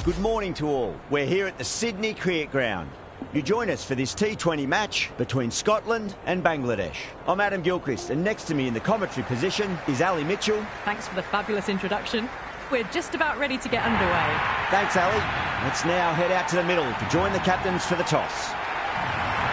Good morning to all. We're here at the Sydney Cricket Ground. You join us for this T20 match between Scotland and Bangladesh. I'm Adam Gilchrist, and next to me in the commentary position is Ali Mitchell. Thanks for the fabulous introduction. We're just about ready to get underway. Thanks, Ali. Let's now head out to the middle to join the captains for the toss.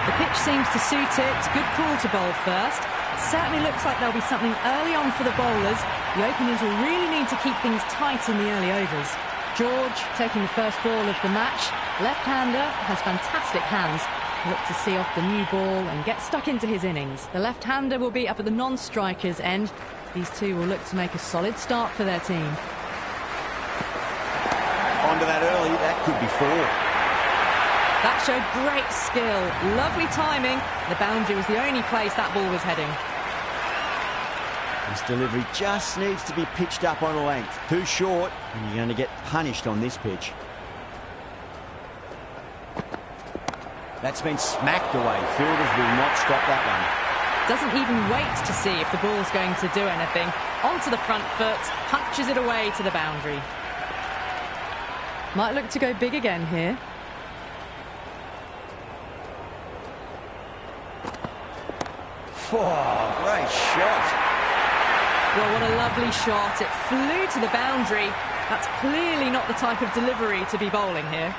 The pitch seems to suit it. Good call to bowl first. It certainly looks like there'll be something early on for the bowlers. The openers will really need to keep things tight in the early overs. George taking the first ball of the match. Left-hander has fantastic hands. Look to see off the new ball and get stuck into his innings. The left-hander will be up at the non-strikers end. These two will look to make a solid start for their team. Onto that early, that could be four. That showed great skill, lovely timing. The boundary was the only place that ball was heading. This delivery just needs to be pitched up on a length. Too short, and you're going to get punished on this pitch. That's been smacked away. Fielders will not stop that one. Doesn't even wait to see if the ball's going to do anything. Onto the front foot, punches it away to the boundary. Might look to go big again here. Oh, great shot. Well, what a lovely shot. It flew to the boundary. That's clearly not the type of delivery to be bowling here.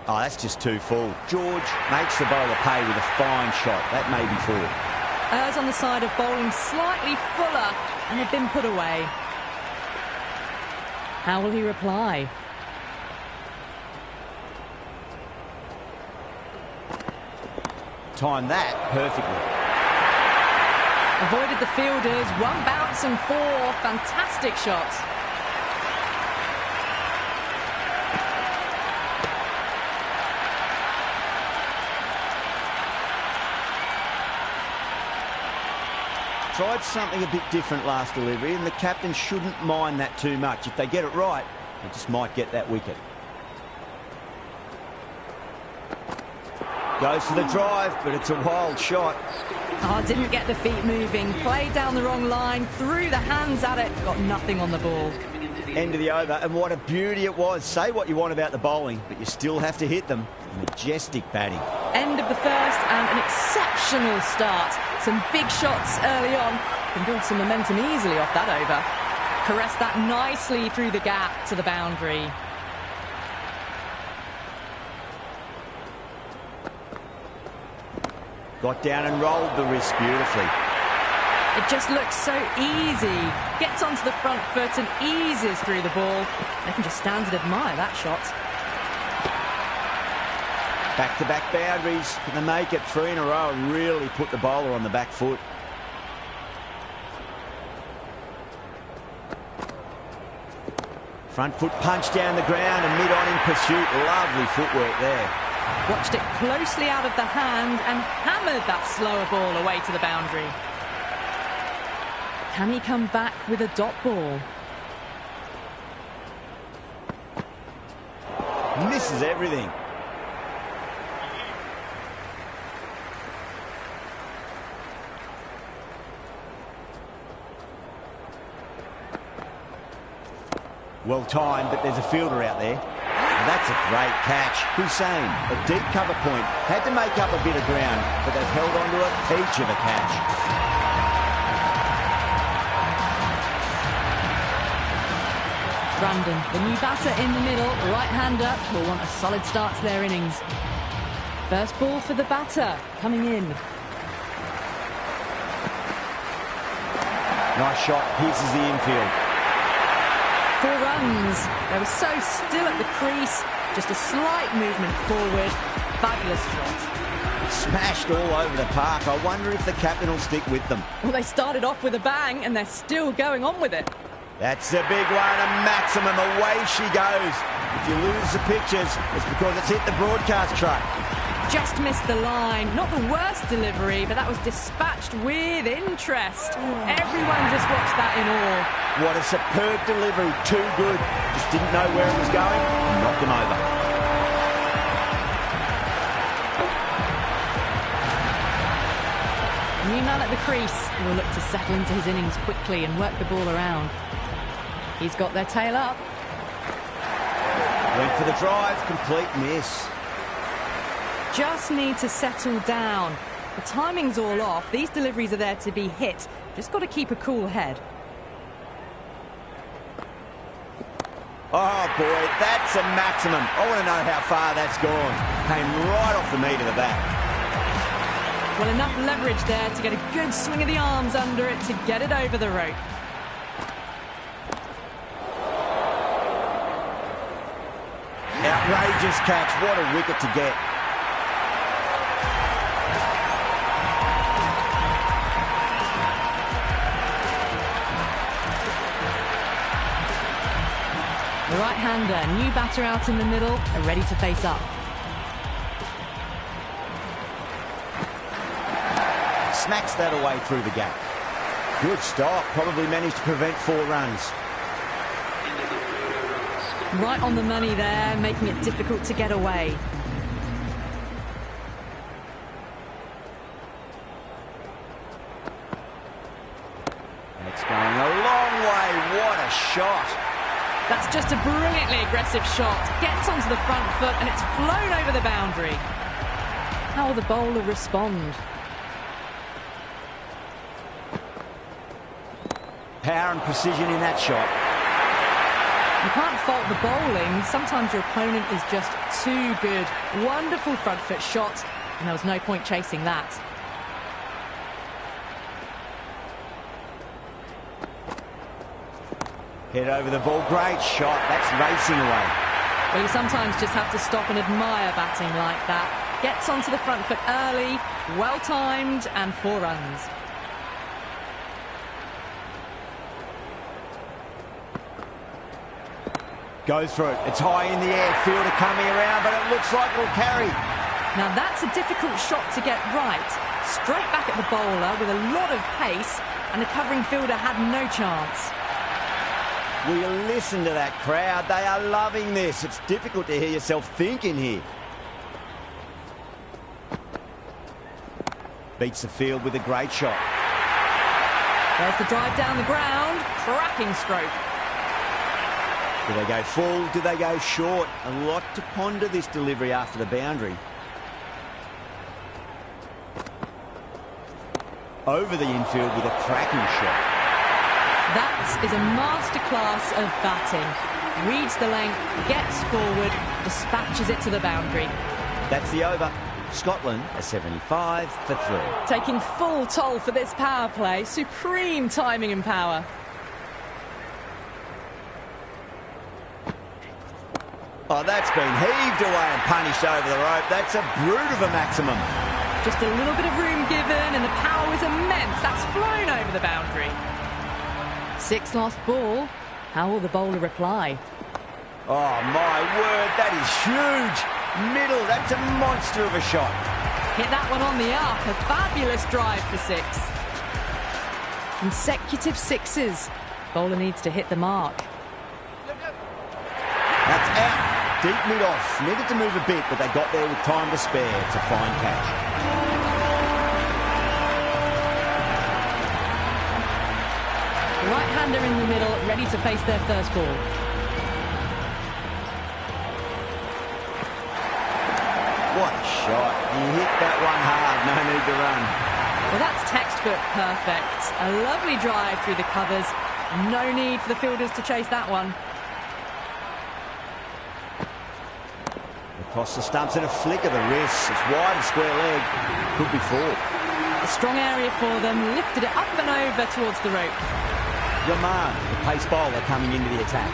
Oh, that's just too full. George makes the bowler pay with a fine shot. That may be four. Errs on the side of bowling slightly fuller, and they've been put away. How will he reply? Timed that perfectly. Avoided the fielders, one bounce and four. Fantastic shots. Tried something a bit different last delivery, and the captain shouldn't mind that too much. If they get it right, they just might get that wicket. Goes for the drive, but it's a wild shot. Oh, didn't get the feet moving. Played down the wrong line, threw the hands at it, got nothing on the ball. End of the over, and what a beauty it was. Say what you want about the bowling, but you still have to hit them. Majestic batting. End of the first and an exceptional start. Some big shots early on. Can build some momentum easily off that over. Caressed that nicely through the gap to the boundary. Got down and rolled the wrist beautifully. It just looks so easy. Gets onto the front foot and eases through the ball. They can just stand and admire that shot. Back-to-back boundaries. Can they make it 3 in a row and really put the bowler on the back foot? Front foot punch down the ground and mid-on in pursuit. Lovely footwork there. Watched it closely out of the hand and hammered that slower ball away to the boundary. Can he come back with a dot ball? Misses everything. Well timed, but there's a fielder out there. And that's a great catch. Hussain, a deep cover point, had to make up a bit of ground, but they've held on to a peach of a catch. Brandon, the new batter in the middle, right-hander, will want a solid start to their innings. First ball for the batter, coming in. Nice shot, pierces the infield. 4 runs. They were so still at the crease. Just a slight movement forward. Fabulous shot. Smashed all over the park. I wonder if the captain will stick with them. Well, they started off with a bang and they're still going on with it. That's a big one, a maximum. Away she goes. If you lose the pictures, it's because it's hit the broadcast truck. Just missed the line. Not the worst delivery, but that was dispatched with interest. Everyone just watched that in awe. What a superb delivery. Too good. Just didn't know where it was going. Knocked them over. New man at the crease will look to settle into his innings quickly and work the ball around. He's got their tail up. Went for the drive, complete miss. Just need to settle down. The timing's all off. These deliveries are there to be hit. Just got to keep a cool head. Oh boy, that's a maximum. I want to know how far that's gone. Came right off the meat of the bat. Well, enough leverage there to get a good swing of the arms under it to get it over the rope. Outrageous catch. What a wicket to get. The right-hander, new batter out in the middle, are ready to face up. Smacks that away through the gap. Good stop. Probably managed to prevent 4 runs. Right on the money there, making it difficult to get away. It's going a long way. What a shot. That's just a brilliantly aggressive shot. Gets onto the front foot and it's flown over the boundary. How will the bowler respond? Power and precision in that shot. You can't fault the bowling. Sometimes your opponent is just too good. Wonderful front foot shot, and there was no point chasing that. Head over the ball. Great shot. That's racing away. Well, you sometimes just have to stop and admire batting like that. Gets onto the front foot early, well-timed, and 4 runs. Goes for it. It's high in the air. Fielder coming around, but it looks like it'll carry. Now, that's a difficult shot to get right. Straight back at the bowler with a lot of pace, and the covering fielder had no chance. Will you listen to that crowd? They are loving this. It's difficult to hear yourself thinking here. Beats the field with a great shot. There's the drive down the ground. Cracking stroke. Do they go full? Do they go short? A lot to ponder this delivery after the boundary. Over the infield with a cracking shot. That is a masterclass of batting. Reads the length, gets forward, dispatches it to the boundary. That's the over. Scotland a 75 for 3. Taking full toll for this power play. Supreme timing and power. Oh, that's been heaved away and punished over the rope. That's a brute of a maximum. Just a little bit of room given and the power was immense. That's flown over the boundary. 6 lost ball. How will the bowler reply? Oh, my word, that is huge. Middle, that's a monster of a shot. Hit that one on the up. A fabulous drive for 6. Consecutive 6s. Bowler needs to hit the mark. That's out. Deep mid-off. Needed to move a bit, but they got there with time to spare. It's a fine catch. Right-hander in the middle, ready to face their first ball. What a shot. He hit that one hard. No need to run. Well, that's textbook perfect. A lovely drive through the covers. No need for the fielders to chase that one. Across the stumps and a flick of the wrist. It's wide and square leg. Could be 4. A strong area for them. Lifted it up and over towards the rope. Yaman, the pace bowler, coming into the attack.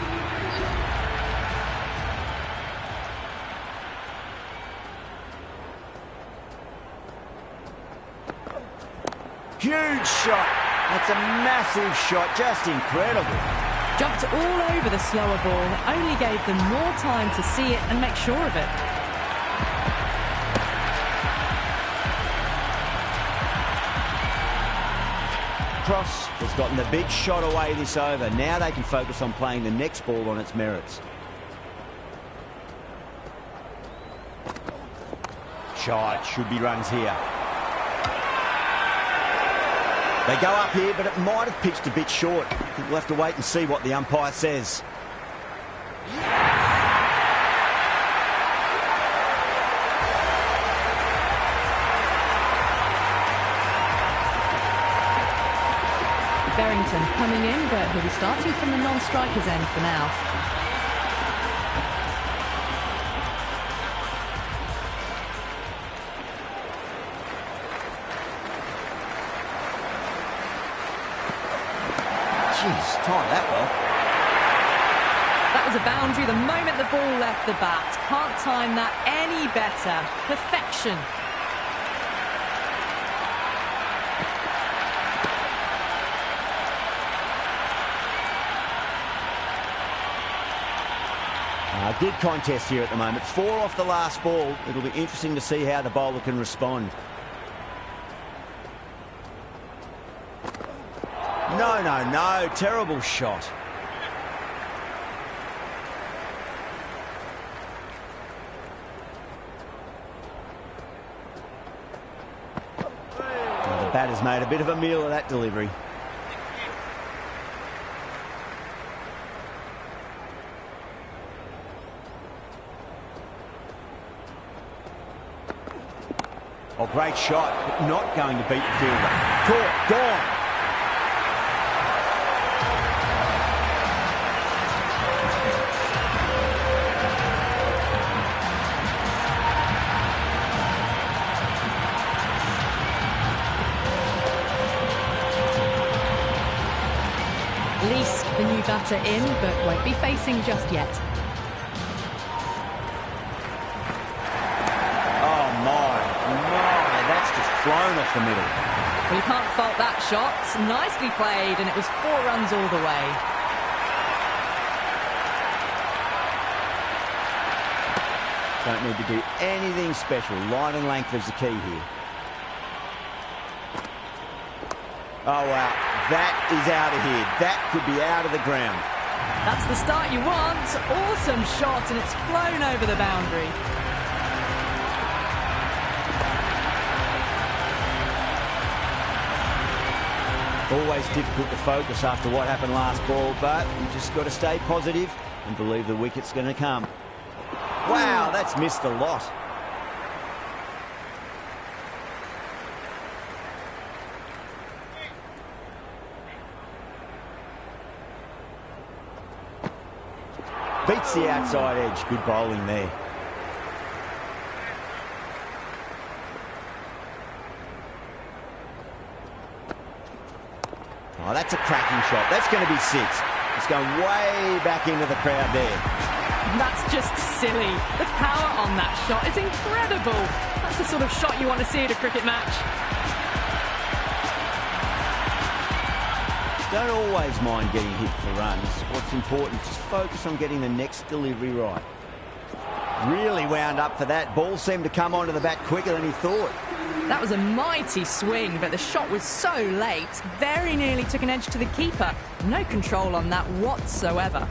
Huge shot. That's a massive shot. Just incredible. Jumped all over the slower ball. Only gave them more time to see it and make sure of it. Cross has gotten the big shot away this over. Now they can focus on playing the next ball on its merits. Shot. Should be runs here. They go up here, but it might have pitched a bit short. I think we'll have to wait and see what the umpire says. Barrington coming in, but he'll be starting from the non-striker's end for now. Jeez, timed that well. That was a boundary the moment the ball left the bat. Can't time that any better. Perfection. Good contest here at the moment. 4 off the last ball. It'll be interesting to see how the bowler can respond. No. Terrible shot. Well, the batter's made a bit of a meal of that delivery. Oh, great shot, but not going to beat the fielder. Caught, gone. Least the new batter in, but won't be facing just yet. That's just flown off the middle. Well, you can't fault that shot. Nicely played, and it was 4 runs all the way. Don't need to do anything special. Line and length is the key here. Oh, wow. That is out of here. That could be out of the ground. That's the start you want. Awesome shot, and it's flown over the boundary. Always difficult to focus after what happened last ball, but you just got to stay positive and believe the wicket's going to come. Wow, that's missed a lot. Beats the outside edge. Good bowling there. Oh, that's a cracking shot. That's going to be 6. It's going way back into the crowd there. That's just silly. The power on that shot is incredible. That's the sort of shot you want to see at a cricket match. Don't always mind getting hit for runs. What's important, just focus on getting the next delivery right. Really wound up for that. Ball seemed to come onto the bat quicker than he thought. That was a mighty swing, but the shot was so late. Very nearly took an edge to the keeper. No control on that whatsoever.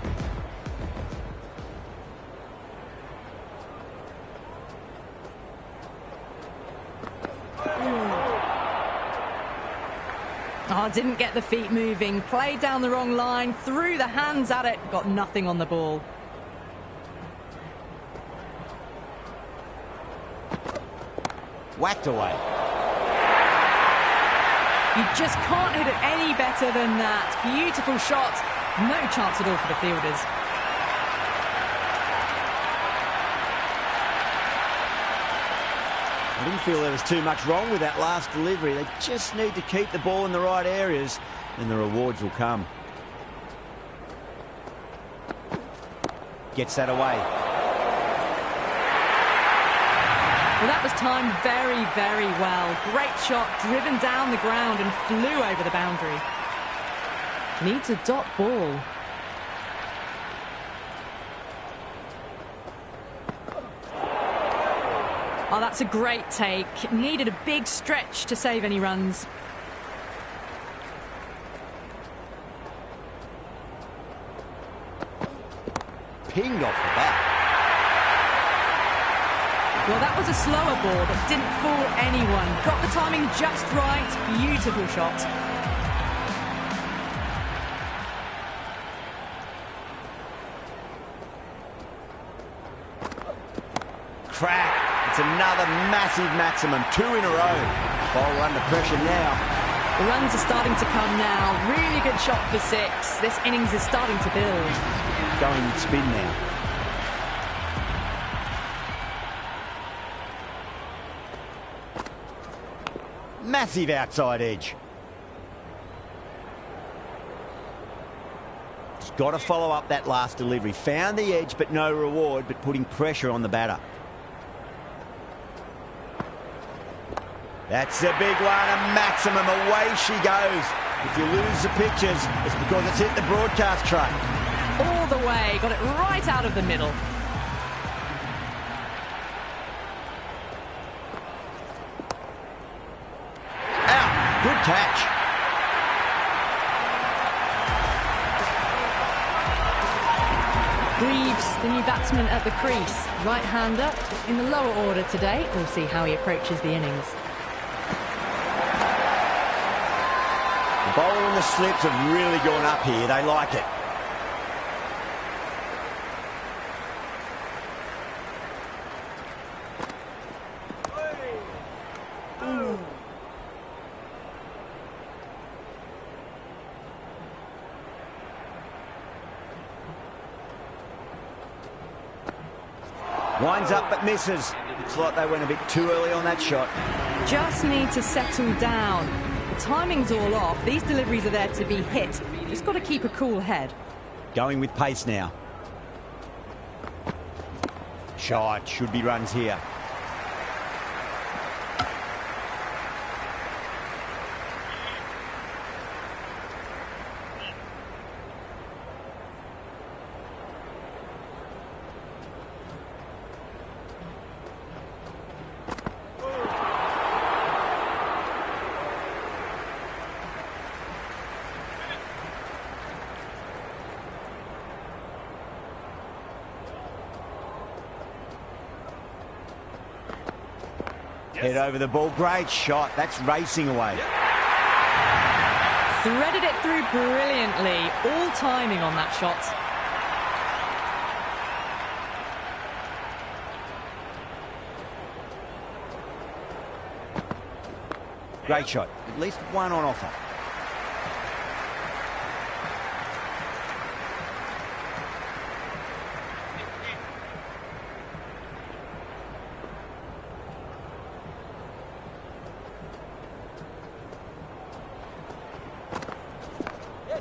Oh, didn't get the feet moving. Played down the wrong line, threw the hands at it, got nothing on the ball. Whacked away. You just can't hit it any better than that. Beautiful shot. No chance at all for the fielders. I didn't feel there was too much wrong with that last delivery. They just need to keep the ball in the right areas and the rewards will come. Gets that away. Well, that was timed very, very well. Great shot, driven down the ground and flew over the boundary. Needs a dot ball. Oh, that's a great take. Needed a big stretch to save any runs. Pinged off the bat. Well, that was a slower ball that didn't fool anyone. Got the timing just right. Beautiful shot. Crack. It's another massive maximum. 2 in a row. Bowler under pressure now. The runs are starting to come now. Really good shot for 6. This innings is starting to build. Going with spin now. Massive outside edge. He's got to follow up that last delivery. Found the edge, but no reward, but putting pressure on the batter. That's a big one, a maximum. Away she goes. If you lose the pictures, it's because it's hit the broadcast truck. All the way, got it right out of the middle. Out, good catch. Greaves, the new batsman at the crease. Right-hander in the lower order today. We'll see how he approaches the innings. The bowler and the slips have really gone up here. They like it. Winds up but misses. Looks like they went a bit too early on that shot. Just need to settle down. The timing's all off. These deliveries are there to be hit. Just got to keep a cool head. Going with pace now. Shot. Should be runs here. Head over the ball. Great shot. That's racing away. Threaded it through brilliantly. All timing on that shot. Great shot. At least one on offer.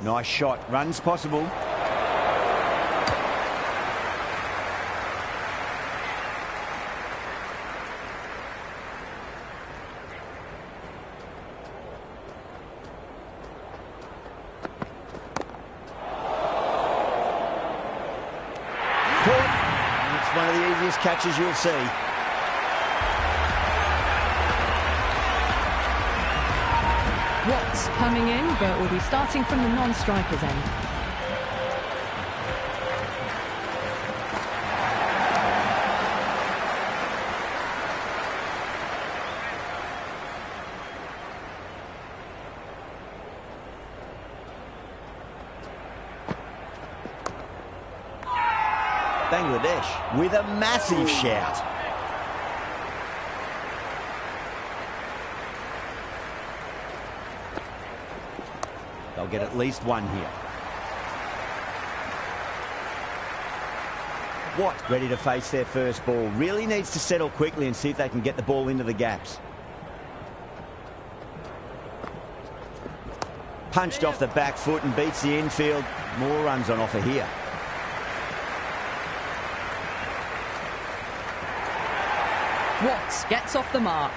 Nice shot. Runs possible. Caught. It's one of the easiest catches you'll see. Watts coming in, but will be starting from the non-striker's end. Bangladesh with a massive shout. They'll get at least one here. Watt ready to face their first ball. Really needs to settle quickly and see if they can get the ball into the gaps. Punched off the back foot and beats the infield. More runs on offer here. Watts gets off the mark.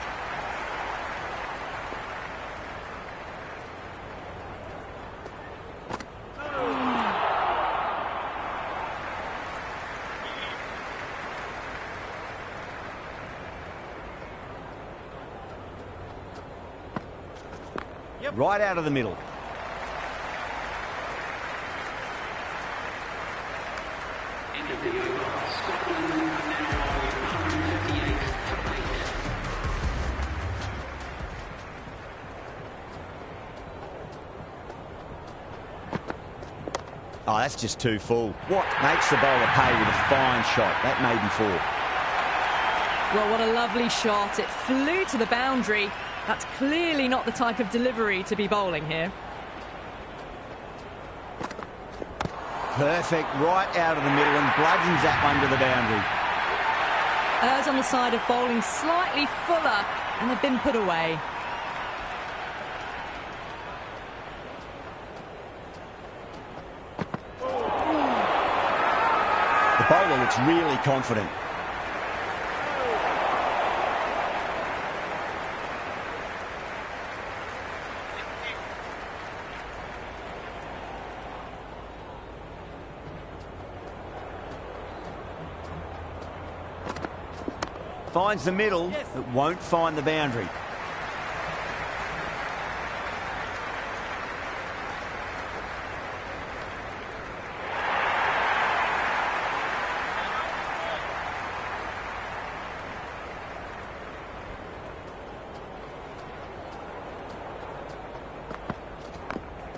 Right out of the middle. End of the over. Scotland now 158 Oh, that's just too full. What makes the bowler pay with a fine shot? That may be four. Well, what a lovely shot. It flew to the boundary. That's clearly not the type of delivery to be bowling here. Perfect, right out of the middle and bludgeons that one to the boundary. Errs on the side of bowling slightly fuller, and they've been put away. The bowler looks really confident. Finds the middle, but won't find the boundary.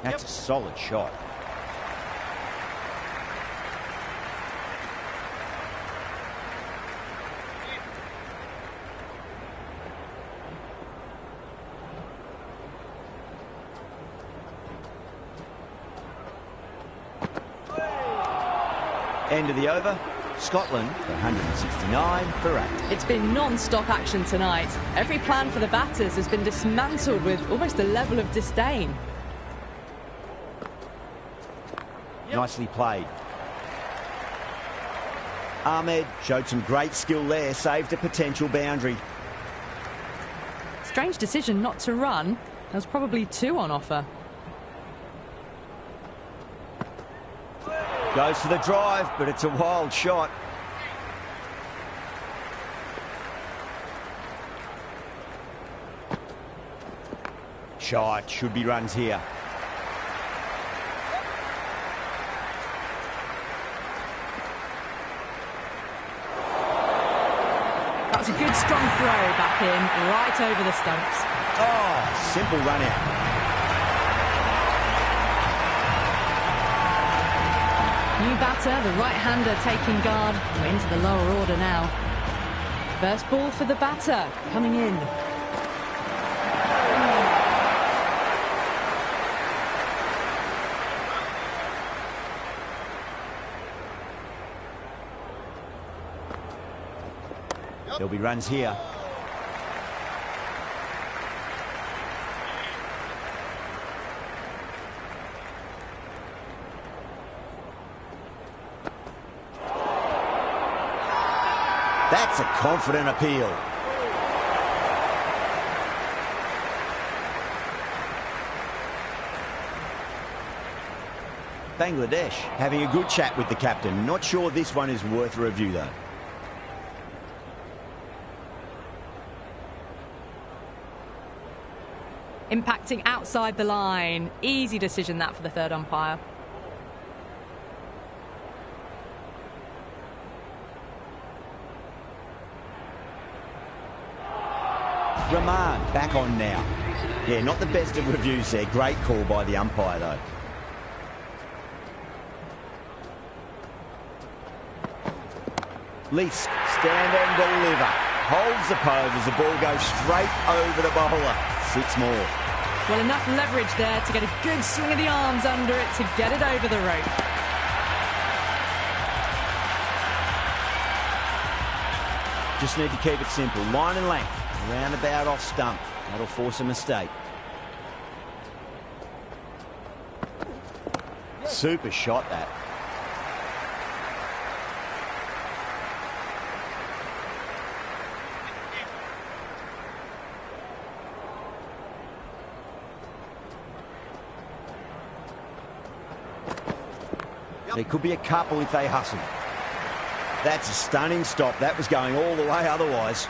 That's a solid shot. End of the over. Scotland for 169 for 8. It's been non-stop action tonight. Every plan for the batters has been dismantled with almost a level of disdain. Nicely played. Ahmed showed some great skill there, saved a potential boundary. Strange decision not to run. There was probably two on offer. Goes for the drive, but it's a wild shot. Shot, should be runs here. That was a good strong throw back in, right over the stumps. Oh, simple run out. New batter, the right-hander taking guard. We're into the lower order now. First ball for the batter, coming in. There'll be runs here. That's a confident appeal. Bangladesh having a good chat with the captain. Not sure this one is worth a review though. Impacting outside the line. Easy decision that for the third umpire. Rahman back on now. Yeah, not the best of reviews there. Great call by the umpire though. Least stand and deliver. Holds the pose as the ball goes straight over the bowler. 6 more. Well, enough leverage there to get a good swing of the arms under it to get it over the rope. Just need to keep it simple. Line and length. Roundabout off stump. That'll force a mistake. Super shot that. There could be a couple if they hustle. That's a stunning stop. That was going all the way otherwise.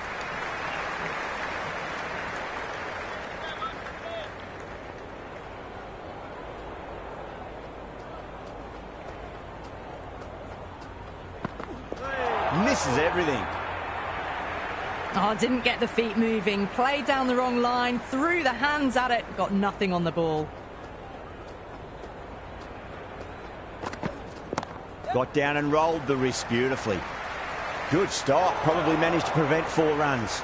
Misses everything. Oh, didn't get the feet moving. Played down the wrong line. Threw the hands at it. Got nothing on the ball. Got down and rolled the wrist beautifully. Good stop. Probably managed to prevent 4 runs.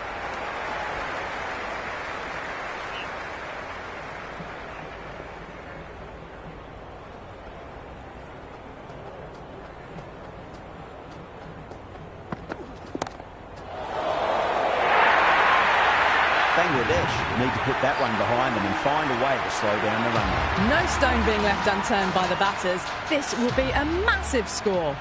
Bangladesh need to put that one behind them and find a way to slow down the run. No stone being left unturned by the batters. This will be a massive score.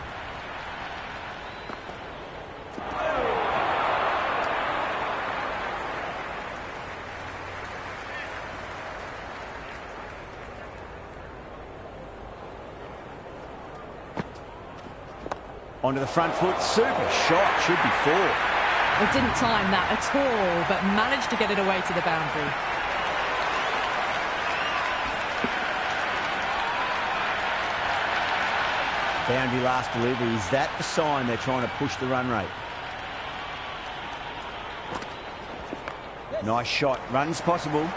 Onto the front foot. Super shot. Should be 4. They didn't time that at all, but managed to get it away to the boundary. Boundary last delivery. Is that the sign they're trying to push the run rate? Nice shot. Runs possible.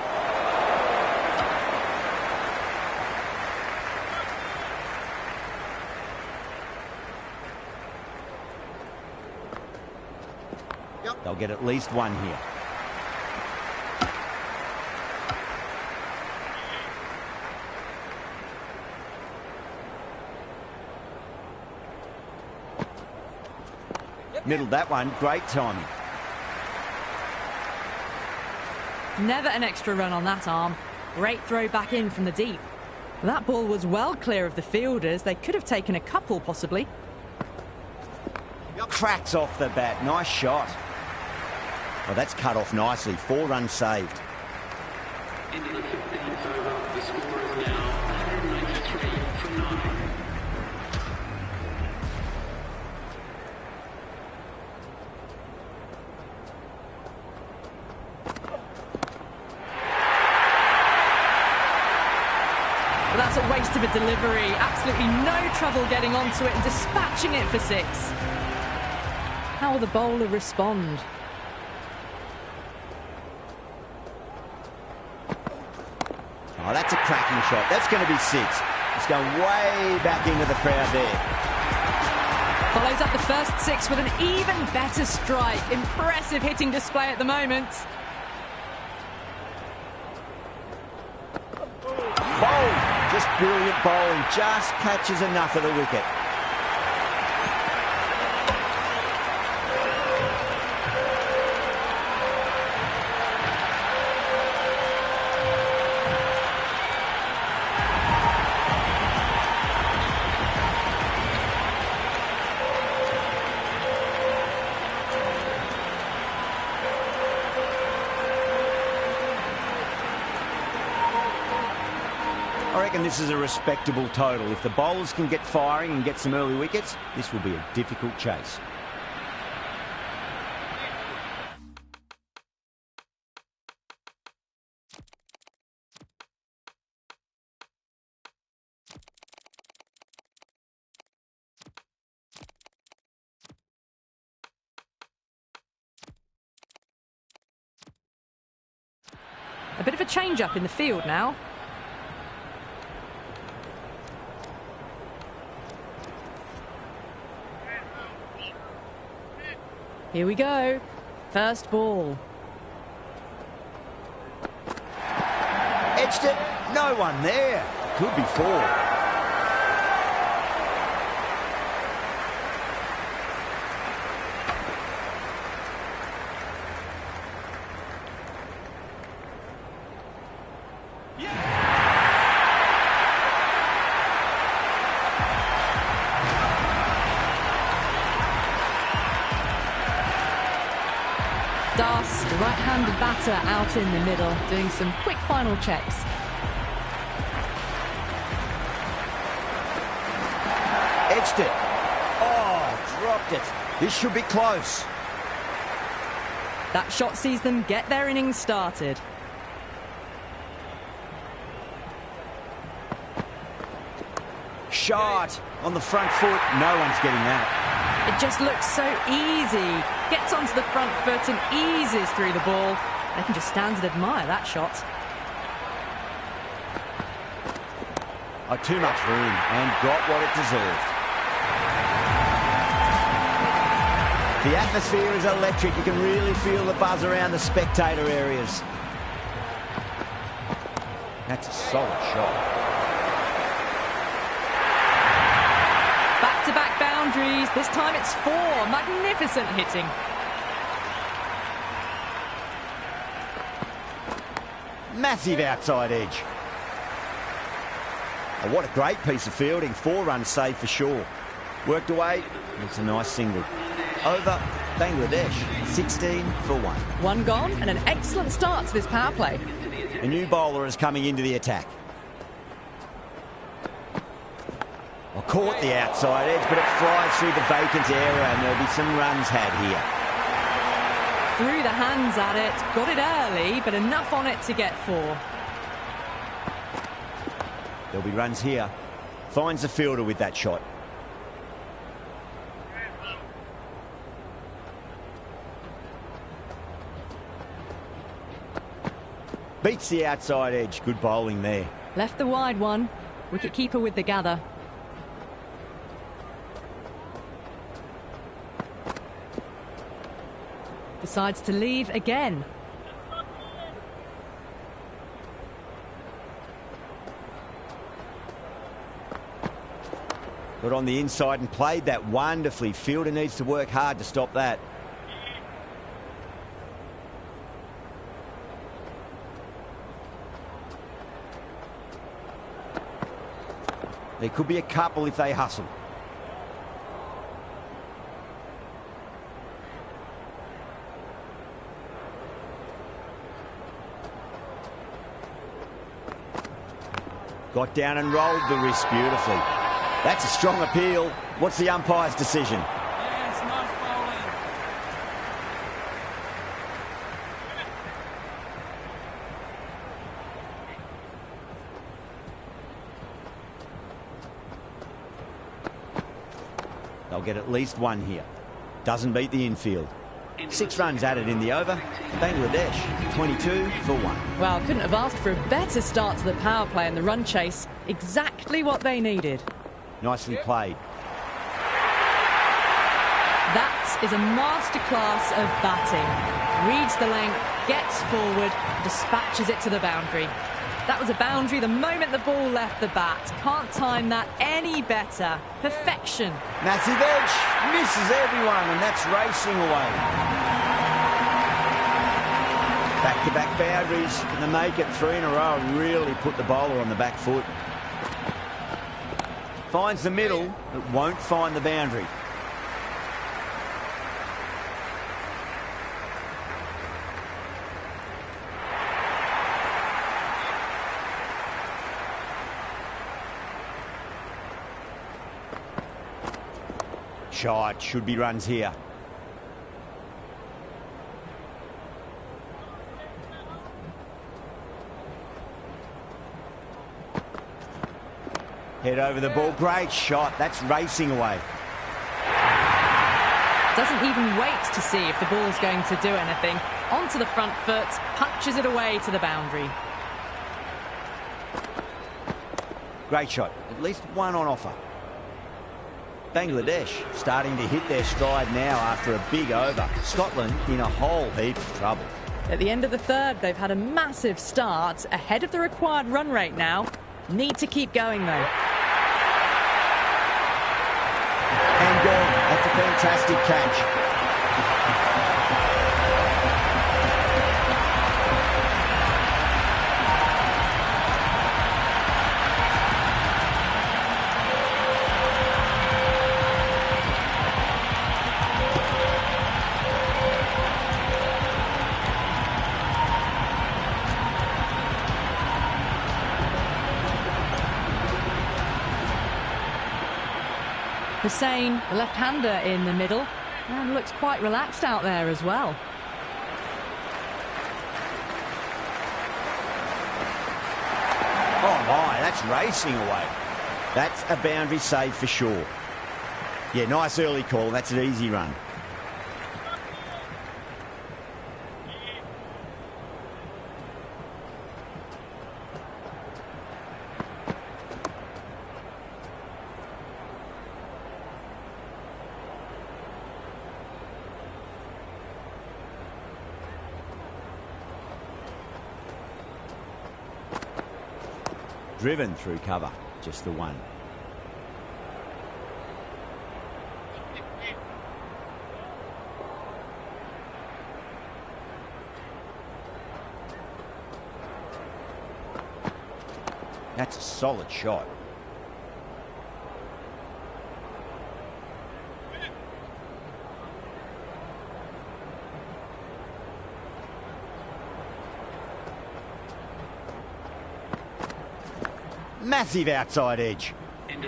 They'll get at least 1 here. Middled that one. Great timing. Never an extra run on that arm. Great throw back in from the deep. That ball was well clear of the fielders. They could have taken a couple, possibly. Cracks off the bat. Nice shot. Oh, that's cut off nicely. 4 runs saved. Into the 15th over, the score is now 193 for 9. Well, that's a waste of a delivery. Absolutely no trouble getting onto it and dispatching it for 6. How will the bowler respond? Oh, that's a cracking shot. That's going to be 6. It's going way back into the crowd there. Follows up the first 6 with an even better strike. Impressive hitting display at the moment. Bowled. Just brilliant bowling. Just catches enough of the wicket. I reckon this is a respectable total. If the bowlers can get firing and get some early wickets, this will be a difficult chase. A bit of a change-up in the field now. Here we go. First ball. Edged it. No one there. Could be 4. Das, the right-handed batter, out in the middle, doing some quick final checks. Edged it. Oh, dropped it. This should be close. That shot sees them get their innings started. Shot on the front foot. No one's getting that. It just looks so easy. Gets onto the front foot and eases through the ball. They can just stand and admire that shot. Oh, too much room and got what it deserved. The atmosphere is electric. You can really feel the buzz around the spectator areas. That's a solid shot. Back-to-back boundaries. This time it's 4. Magnificent hitting. Massive outside edge. Oh, what a great piece of fielding. 4 runs saved for sure. Worked away. It's a nice single. Over Bangladesh, 16 for 1. 1 gone and an excellent start to this power play. A new bowler is coming into the attack. Well, caught the outside edge, but it flies through the vacant area and there'll be some runs had here. Threw the hands at it, got it early, but enough on it to get 4. There'll be runs here. Finds the fielder with that shot. Beats the outside edge. Good bowling there. Left the wide one. Wicket-keeper with the gather. Decides to leave again. Got on the inside and played that wonderfully. Fielder needs to work hard to stop that. There could be a couple if they hustle. Got down and rolled the wrist beautifully. That's a strong appeal. What's the umpire's decision? Yes, nice bowling. They'll get at least 1 here. Doesn't beat the infield. 6 runs added in the over. Bangladesh, 22 for 1. Well, couldn't have asked for a better start to the power play and the run chase. Exactly what they needed. Nicely played. That is a masterclass of batting. Reads the length, gets forward, dispatches it to the boundary. That was a boundary the moment the ball left the bat. Can't time that any better. Perfection. Massive edge. Misses everyone, and that's racing away. Back-to-back boundaries. Can they make it 3 in a row and really put the bowler on the back foot? Finds the middle, but won't find the boundary. Shot. Should be runs here. Head over the ball. Great shot. That's racing away. Doesn't even wait to see if the ball's going to do anything. Onto the front foot, punches it away to the boundary. Great shot. At least 1 on offer. Bangladesh starting to hit their stride now after a big over. Scotland in a whole heap of trouble. At the end of the 3rd, they've had a massive start, ahead of the required run rate now. Need to keep going though. And gone. That's a fantastic catch. Hussain, the left-hander in the middle, and looks quite relaxed out there as well. Oh my, that's racing away. That's a boundary save for sure. Yeah, nice early call. That's an easy run. driven through cover. Just the one. That's a solid shot. Massive outside edge.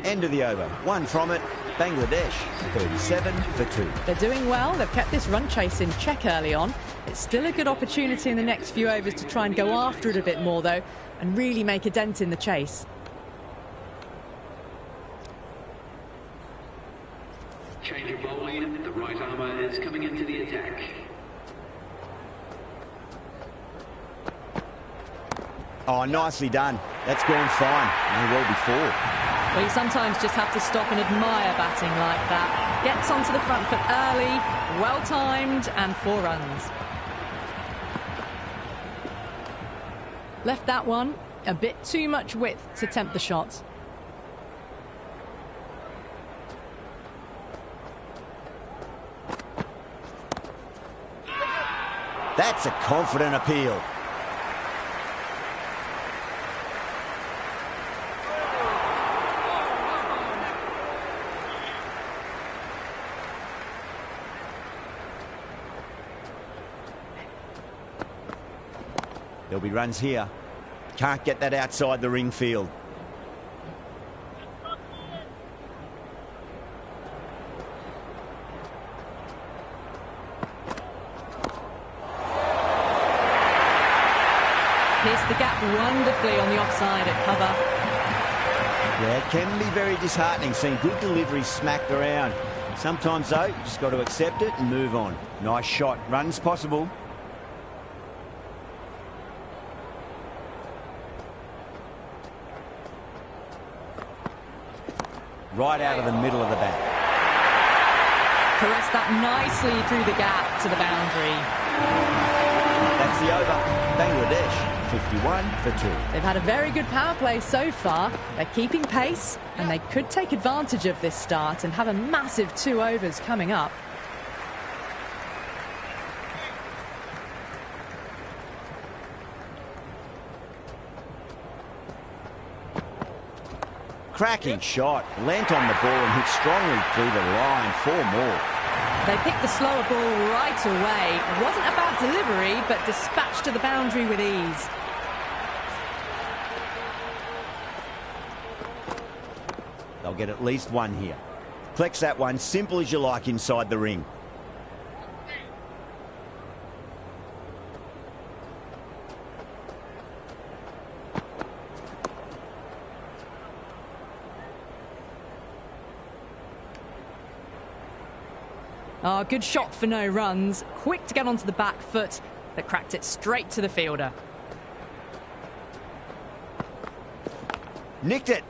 End of the over. One from it. Bangladesh, 37 for 2. They're doing well. They've kept this run chase in check early on. It's still a good opportunity in the next few overs to try and go after it a bit more, though, and really make a dent in the chase. Change of bowling. The right armour is coming into the attack. Oh, nicely done. That's gone fine. May well be 4. Well, you sometimes just have to stop and admire batting like that. Gets onto the front foot early, well-timed, and 4 runs. Left that one a bit too much width to tempt the shot. That's a confident appeal. There'll be runs here. Can't get that outside the ring field. Pierced the gap wonderfully on the offside at cover. Yeah, it can be very disheartening seeing good deliveries smacked around. Sometimes, though, you just got to accept it and move on. Nice shot. Runs possible. Right out of the middle of the bat. Caressed that nicely through the gap to the boundary. That's the over. Bangladesh, 51 for 2. They've had a very good power play so far. They're keeping pace, and they could take advantage of this start and have a massive 2 overs coming up. Cracking shot. Lent on the ball and hit strongly through the line. 4 more. They picked the slower ball right away. It wasn't a bad delivery, but dispatched to the boundary with ease. They'll get at least 1 here. Flex that one, simple as you like inside the ring. Oh, good shot for no runs. Quick to get onto the back foot, but cracked it straight to the fielder. Nicked it.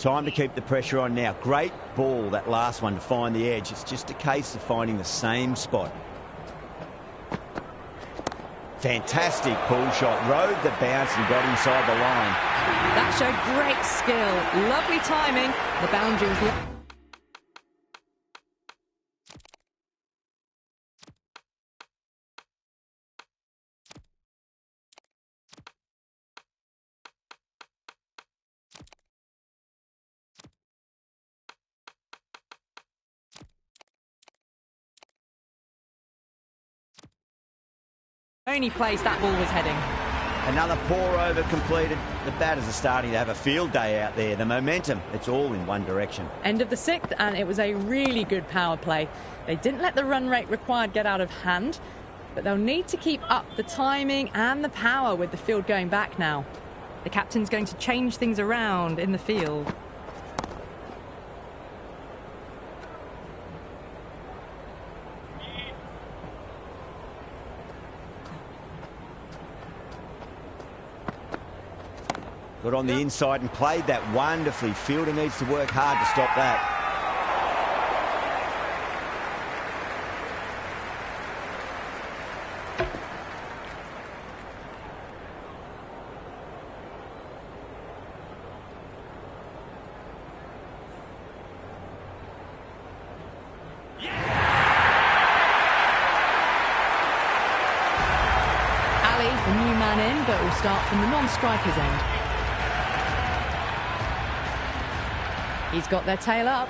Time to keep the pressure on now. Great ball, that last one, to find the edge. It's just a case of finding the same spot. Fantastic pull shot. Rode the bounce and got inside the line. That showed great skill. Lovely timing. The boundary was... only place that ball was heading. Another poor over completed. The batters are starting to have a field day out there. The momentum, it's all in one direction. End of the 6th, and it was a really good power play. They didn't let the run rate required get out of hand, but they'll need to keep up the timing and the power with the field going back now. The captain's going to change things around in the field. Got on the inside and played that wonderfully. Fielder needs to work hard to stop that. man in, but we'll start from the non-striker's end. He's got their tail up.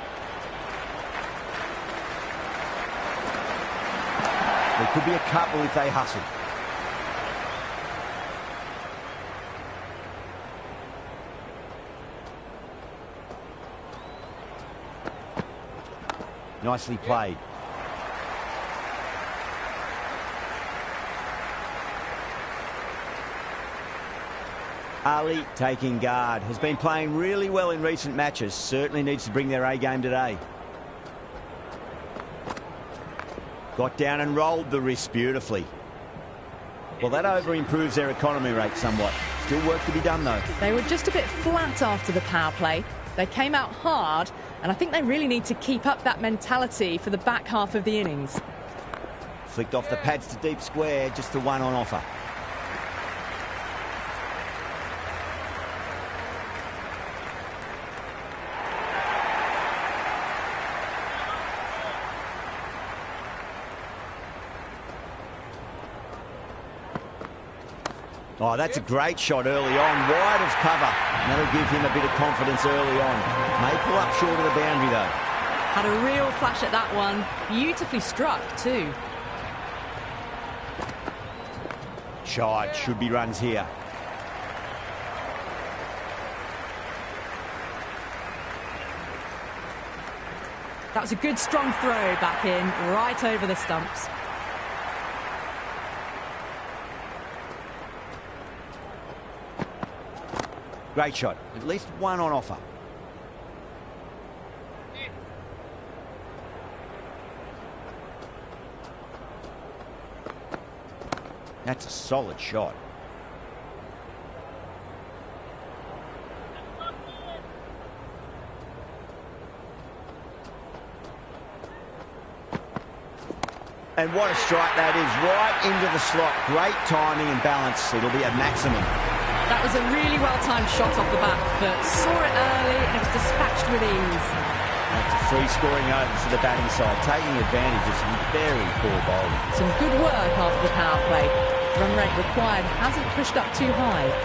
There could be a couple if they hustle. Nicely played. Ali taking guard. Has been playing really well in recent matches. Certainly needs to bring their A game today. Got down and rolled the wrist beautifully. Well, that over improves their economy rate somewhat. Still work to be done, though. They were just a bit flat after the power play. They came out hard, and I think they really need to keep up that mentality for the back half of the innings. Flicked off the pads to deep square, just the one on offer. Oh, that's a great shot early on, wide of cover. And that'll give him a bit of confidence early on. May pull up short of the boundary, though. Had a real flash at that one. Beautifully struck, too. Shot, should be runs here. That was a good, strong throw back in, right over the stumps. Great shot. At least one on offer. That's a solid shot. And what a strike that is, right into the slot. Great timing and balance. It'll be a maximum. That was a really well-timed shot off the bat, but saw it early and it was dispatched with ease. That's a free scoring over for the batting side, taking advantage of some very poor bowling. Some good work after the power play. Run rate required hasn't pushed up too high.